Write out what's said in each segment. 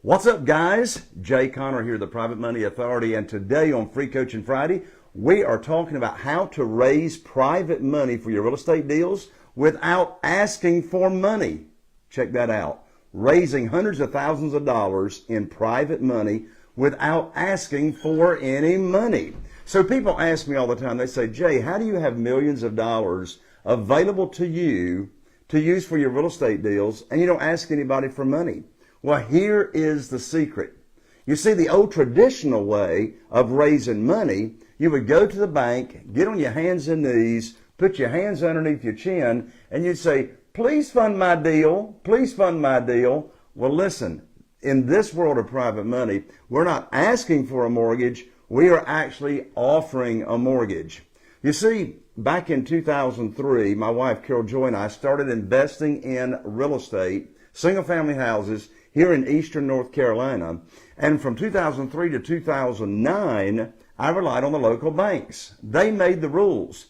What's up, guys? Jay Conner here, the Private Money Authority, and today on Free Coaching Friday, we are talking about how to raise private money for your real estate deals without asking for money. Check that out. Raising hundreds of thousands of dollars in private money without asking for any money. So people ask me all the time, they say, Jay, how do you have millions of dollars available to you to use for your real estate deals and you don't ask anybody for money? Well, here is the secret. You see, the old traditional way of raising money, you would go to the bank, get on your hands and knees, put your hands underneath your chin, and you'd say, please fund my deal, please fund my deal. Well, listen, in this world of private money, we're not asking for a mortgage, we are actually offering a mortgage. You see, back in 2003, my wife Carol Joy and I started investing in real estate, single-family houses, here in eastern North Carolina. And from 2003 to 2009, I relied on the local banks. They made the rules.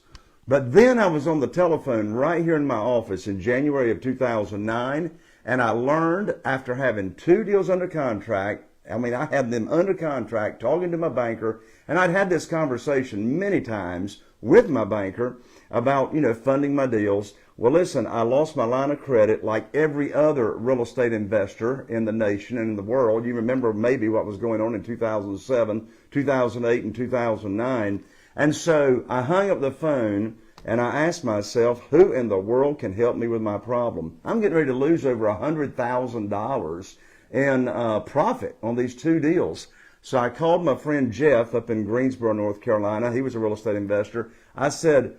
But then I was on the telephone right here in my office in January of 2009, and I learned after having 2 deals under contract, I had them under contract, talking to my banker, and I'd had this conversation many times with my banker about, funding my deals. Well, listen, I lost my line of credit like every other real estate investor in the nation and in the world. You remember maybe what was going on in 2007, 2008, and 2009. And so I hung up the phone and I asked myself, who in the world can help me with my problem? I'm getting ready to lose over $100,000 in profit on these 2 deals. So I called my friend Jeff up in Greensboro, North Carolina. He was a real estate investor. I said,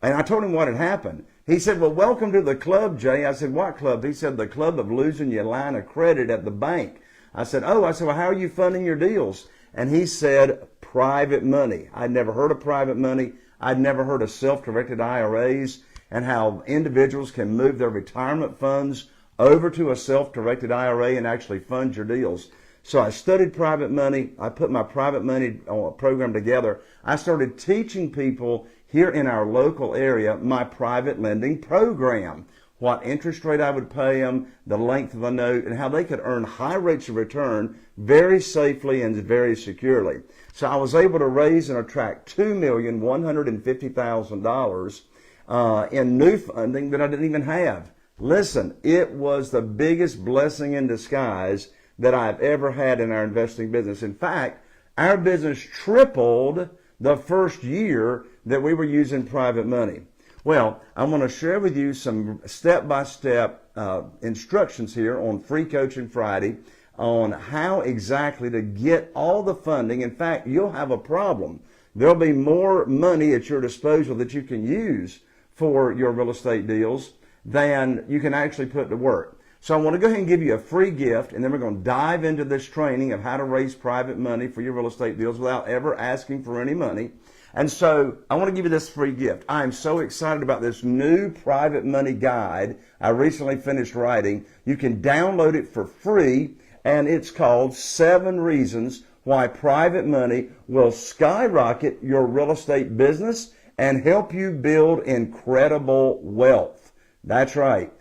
and I told him what had happened. He said, well, welcome to the club, Jay. I said, what club? He said, the club of losing your line of credit at the bank. I said, well, how are you funding your deals? And he said, private money. I'd never heard of private money. I'd never heard of self-directed IRAs and how individuals can move their retirement funds over to a self-directed IRA and actually fund your deals. So I studied private money. I put my private money program together. I started teaching people here in our local area my private lending program, what interest rate I would pay them, the length of the note, and how they could earn high rates of return very safely and very securely. So I was able to raise and attract $2,150,000 in new funding that I didn't even have. Listen, it was the biggest blessing in disguise that I've ever had in our investing business. In fact, our business tripled the first year that we were using private money. Well, I'm going to share with you some step-by-step instructions here on Free Coaching Friday on how exactly to get all the funding. In fact, you'll have a problem. There'll be more money at your disposal that you can use for your real estate deals than you can actually put to work. So I want to go ahead and give you a free gift, and then we're going to dive into this training of how to raise private money for your real estate deals without ever asking for any money. And so I want to give you this free gift. I am so excited about this new private money guide I recently finished writing. You can download it for free, and it's called 7 Reasons Why Private Money Will Skyrocket Your Real Estate Business and Help You Build Incredible Wealth. That's right.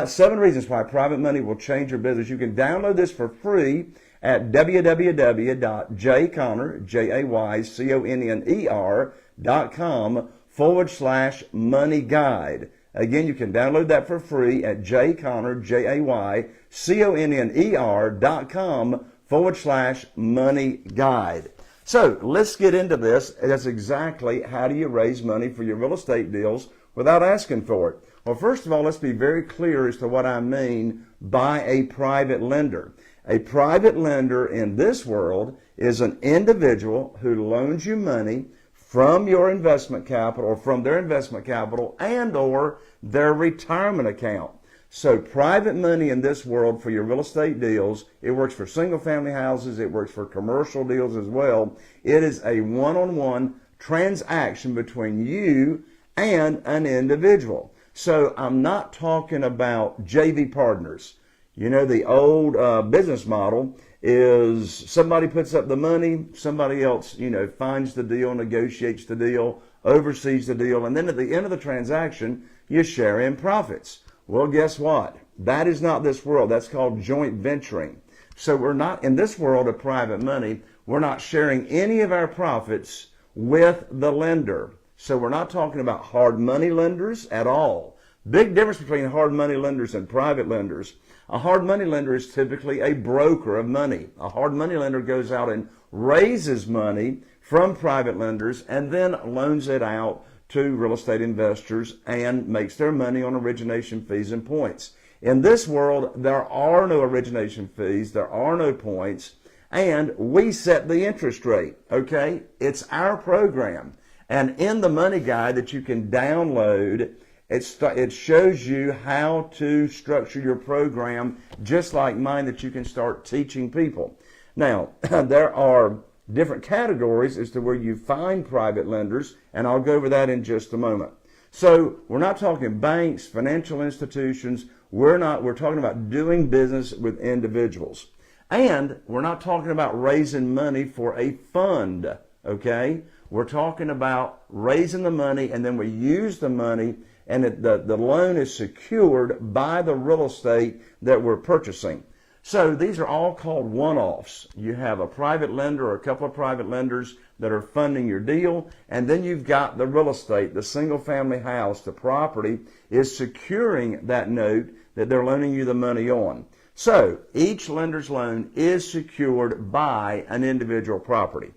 7 reasons why private money will change your business. You can download this for free at www.jayconner.com/money guide. Again, you can download that for free at jayconner.com/money guide. So let's get into this. That's exactly how do you raise money for your real estate deals without asking for it. Well, first of all, let's be very clear as to what I mean by a private lender. A private lender in this world is an individual who loans you money from your investment capital or from their investment capital and or their retirement account. So private money in this world for your real estate deals, it works for single family houses, it works for commercial deals as well. It is a one-on-one transaction between you and an individual. So I'm not talking about JV partners. You know, the old business model is somebody puts up the money, somebody else, finds the deal, negotiates the deal, oversees the deal, and then at the end of the transaction, you share in profits. Well, guess what? That is not this world. That's called joint venturing. So we're not, in this world of private money, we're not sharing any of our profits with the lender. So we're not talking about hard money lenders at all. Big difference between hard money lenders and private lenders. A hard money lender is typically a broker of money. A hard money lender goes out and raises money from private lenders and then loans it out to real estate investors and makes their money on origination fees and points. In this world, there are no origination fees, there are no points, and we set the interest rate, okay? It's our program. And in the money guide that you can download, it shows you how to structure your program just like mine that you can start teaching people. Now, there are different categories as to where you find private lenders, and I'll go over that in just a moment. So we're not talking banks, financial institutions. We're talking about doing business with individuals. And we're not talking about raising money for a fund, okay? We're talking about raising the money and then we use the money and the loan is secured by the real estate that we're purchasing. So these are all called one-offs. You have a private lender or a couple of private lenders that are funding your deal, and then you've got the real estate, the single-family house, the property is securing that note that they're loaning you the money on. So each lender's loan is secured by an individual property.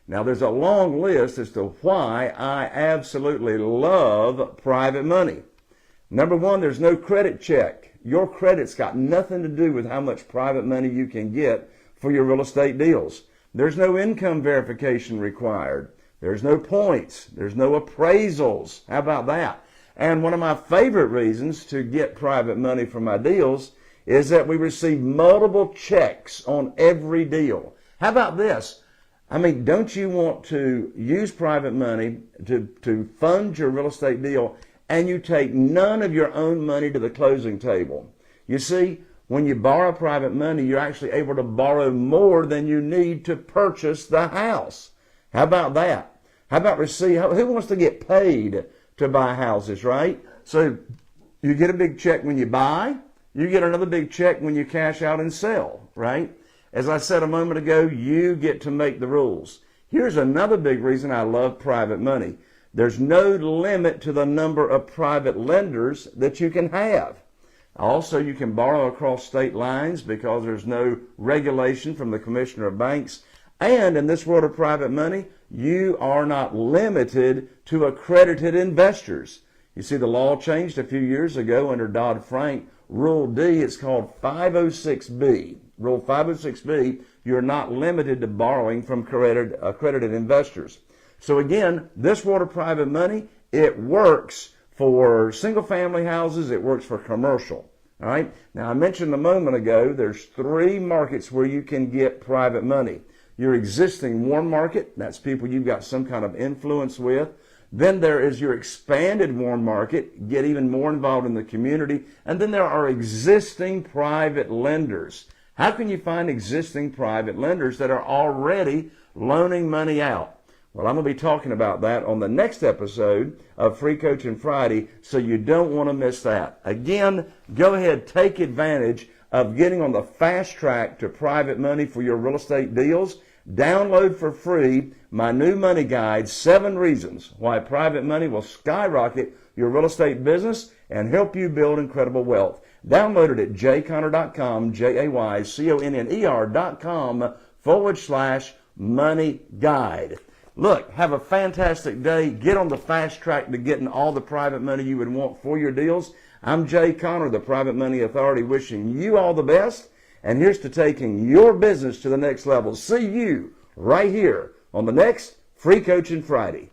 Now there's a long list as to why I absolutely love private money. Number one, there's no credit check. Your credit's got nothing to do with how much private money you can get for your real estate deals. There's no income verification required. There's no points. There's no appraisals. How about that? And one of my favorite reasons to get private money for my deals is that we receive multiple checks on every deal. How about this? I mean, don't you want to use private money to fund your real estate deal and you take none of your own money to the closing table? You see, when you borrow private money, you're actually able to borrow more than you need to purchase the house. How about that? How about who wants to get paid to buy houses, right? So you get a big check when you buy, you get another big check when you cash out and sell, right? As I said a moment ago, you get to make the rules. Here's another big reason I love private money. There's no limit to the number of private lenders that you can have. Also, you can borrow across state lines because there's no regulation from the Commissioner of Banks. And in this world of private money, you are not limited to accredited investors. You see, the law changed a few years ago under Dodd-Frank. Rule D, it's called 506B. Rule 506B, you're not limited to borrowing from accredited investors. So again, this world of private money, it works for single-family houses, it works for commercial. All right. Now, I mentioned a moment ago, there's 3 markets where you can get private money. Your existing warm market, that's people you've got some kind of influence with. Then there is your expanded warm market, get even more involved in the community. And then there are existing private lenders. How can you find existing private lenders that are already loaning money out? Well, I'm going to be talking about that on the next episode of Free Coaching Friday, so you don't want to miss that. Again, go ahead, take advantage of getting on the fast track to private money for your real estate deals. Download for free my new money guide, 7 reasons why private money will skyrocket your real estate business and help you build incredible wealth. Download it at jayconner.com, jayconner.com/money guide. Look, have a fantastic day. Get on the fast track to getting all the private money you would want for your deals. I'm Jay Conner, the Private Money Authority, wishing you all the best. And here's to taking your business to the next level. See you right here on the next Free Coaching Friday.